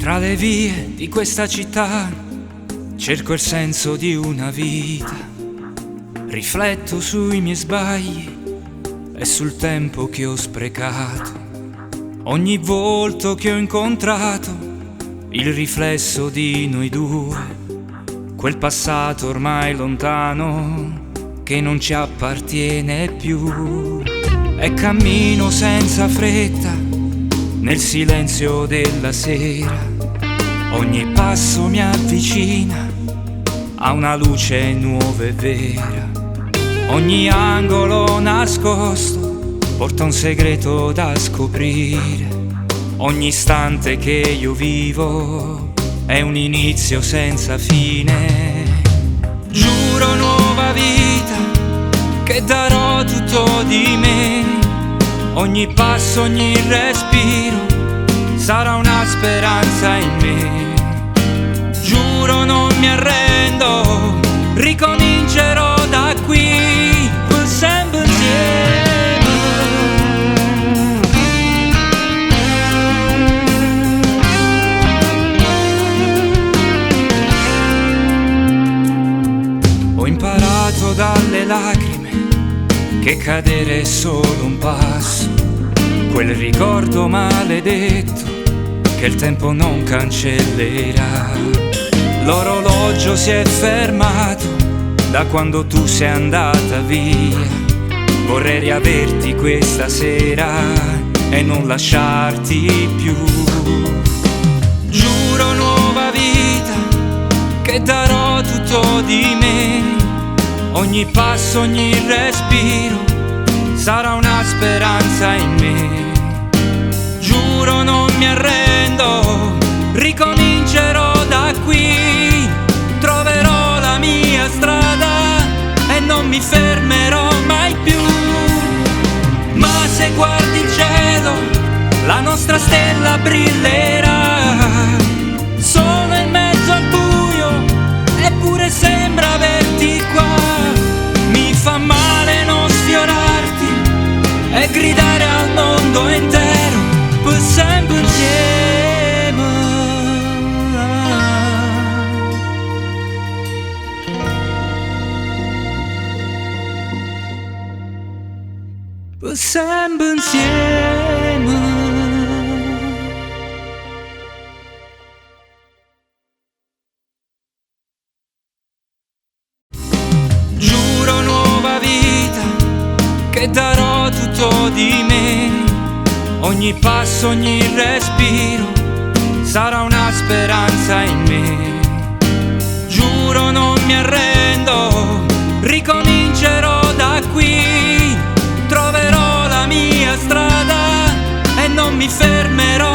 Tra le vie di questa città cerco il senso di una vita, rifletto sui miei sbagli e sul tempo che ho sprecato. Ogni volto che ho incontrato il riflesso di noi due, quel passato ormai lontano che non ci appartiene più. E cammino senza fretta nel silenzio della sera, ogni passo mi avvicina a una luce nuova e vera. Ogni angolo nascosto porta un segreto da scoprire. Ogni istante che io vivo è un inizio senza fine. Giuro nuova vita che darò tutto di me. Ogni passo, ogni respiro sarà una speranza in me. Giuro non mi arrendo, ricomincerò da qui, per sempre insieme. Ho imparato dalle lacrime che cadere è solo un passo, quel ricordo maledetto che il tempo non cancellerà. L'orologio si è fermato da quando tu sei andata via. Vorrei riaverti questa sera e non lasciarti più. Giuro nuova vita che darò tutto di me. Ogni passo, ogni respiro sarà una speranza in me. Giuro non mi arrendo, ricomincerò da qui. Troverò la mia strada e non mi fermerò mai più. Ma se guardi il cielo, la nostra stella brillerà. Sono in mezzo al buio, eppure sembra averti qua. Mi fa male non sfiorarti e gridare al mondo intero, per sempre insieme. Per sempre insieme. Giuro nuova vita che darò tutto di me. Ogni passo, ogni respiro sarà una speranza in me. Giuro non mi arrendo, ricomincerò da qui. Troverò la mia strada e non mi fermerò